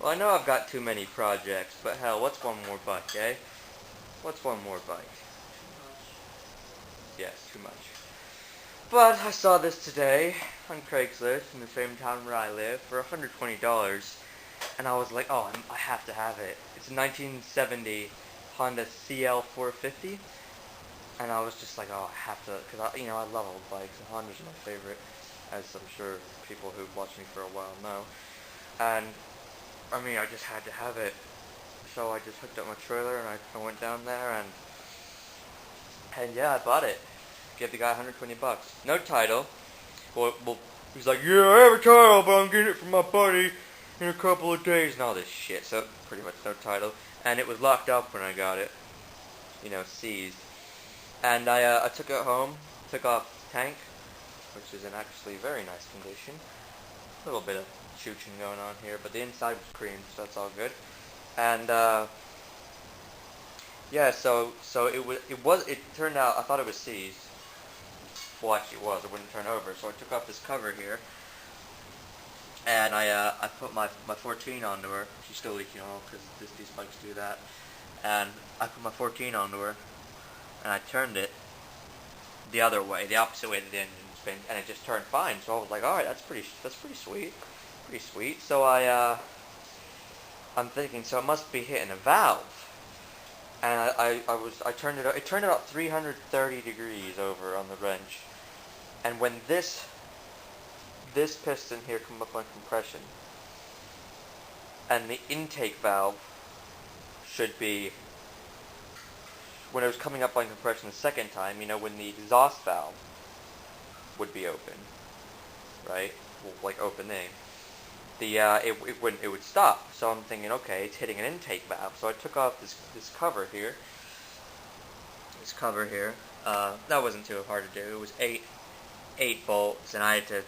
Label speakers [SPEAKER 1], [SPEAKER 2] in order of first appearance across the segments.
[SPEAKER 1] Well, I know I've got too many projects, but hell, what's one more bike, eh? What's one more bike? Yes, too much. But I saw this today on Craigslist in the same town where I live for $120, and I was like, oh, I have to have it. It's a 1970 Honda CL450, and I was just like, oh, I have to, because I love old bikes, and Hondas are my favorite, as I'm sure people who've watched me for a while know. And I mean, I just had to have it. So I just hooked up my trailer and I went down there and yeah, I bought it. Gave the guy $120. No title. Well, he's like, yeah, I have a title, but I'm getting it from my buddy in a couple of days and all this shit. So pretty much no title. And it was locked up when I got it. Seized. And I took it home, took off the tank, which is in actually very nice condition. A little bit of chooching going on here, but the inside was cream, so that's all good. And yeah, so it turned out, I thought it was seized. Well, actually it was. It wouldn't turn over, so I took off this cover here, and I put my 14 onto her. She's still leaking oil because these bikes do that. And I put my 14 onto her, and I turned it the other way, the opposite way that the engine spins, and it just turned fine. So I was like, all right, that's pretty sweet, pretty sweet. So I'm thinking, so it must be hitting a valve. And I turned it. It turned about 330 degrees over on the wrench. And when this piston here come up on compression, and the intake valve should be, when it was coming up on compression the second time, when the exhaust valve would be open, right? Well, like opening. It would stop. So I'm thinking, okay, it's hitting an intake valve. So I took off this cover here. This cover here. That wasn't too hard to do. It was eight bolts, and I had to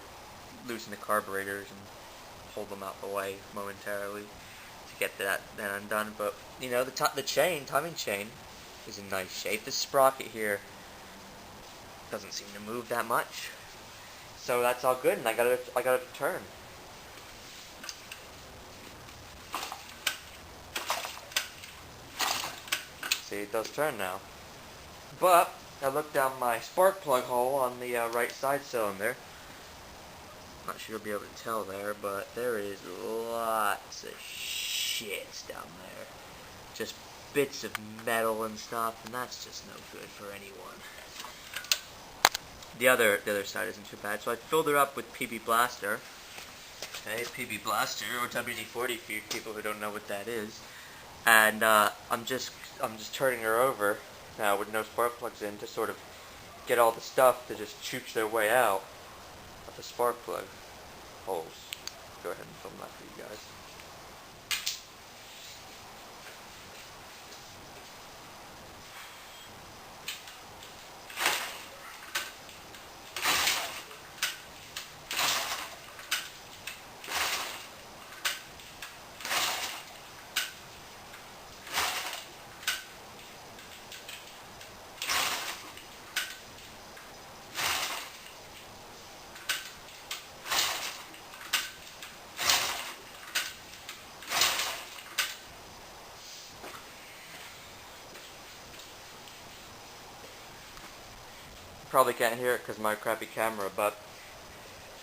[SPEAKER 1] loosen the carburetors and hold them out the way momentarily to get that undone. But the timing chain is in nice shape. This sprocket here doesn't seem to move that much. So that's all good, and I got it to turn. See, it does turn now. But I looked down my spark plug hole on the right side cylinder. Not sure you'll be able to tell there, but there is lots of shit down there. Just bits of metal and stuff, and that's just no good for anyone. The other side isn't too bad, so I filled her up with PB Blaster. Okay, PB Blaster, or WD-40 for you people who don't know what that is. And I'm just turning her over now with no spark plugs in to sort of get all the stuff to just chooch their way out of the spark plug holes. Go ahead and film that for you guys. Probably can't hear it because of my crappy camera, but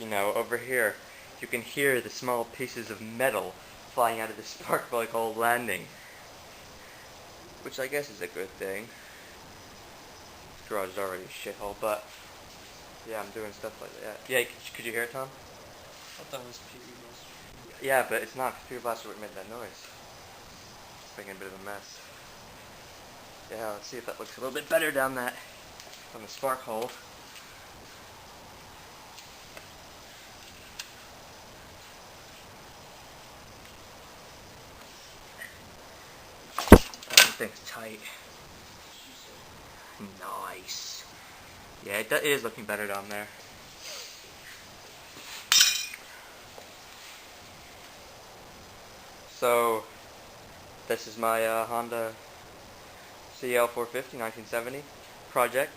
[SPEAKER 1] over here you can hear the small pieces of metal flying out of the spark plug hole landing, which I guess is a good thing. This garage is already a shithole, but yeah, I'm doing stuff like that. Yeah, could you hear it, Tom?
[SPEAKER 2] I thought it was PB Blaster.
[SPEAKER 1] Yeah, but it's not. PB Blaster would make that noise. It's making a bit of a mess. Yeah, let's see if that looks a little bit better down that on the spark hole. Everything's tight. Nice. Yeah, it is looking better down there. So, this is my Honda CL450 1970 project.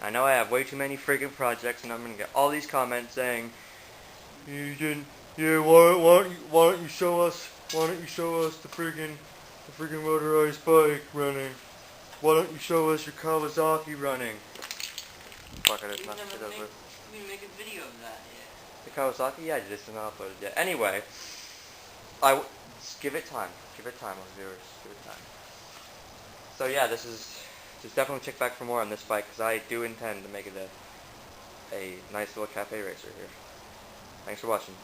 [SPEAKER 1] I know I have way too many friggin' projects, and I'm gonna get all these comments saying, "You didn't. Yeah, why don't you show us Why don't you show us the friggin' motorized bike running? Why don't you show us your Kawasaki running? Fuck, I just knocked shit over.
[SPEAKER 2] We make a video of that, yeah.
[SPEAKER 1] The Kawasaki? Yeah, I just didn't upload it yet. Anyway, just give it time. Give it time, viewers. Give it time. So yeah, just definitely check back for more on this bike, because I do intend to make it a nice little cafe racer here. Thanks for watching.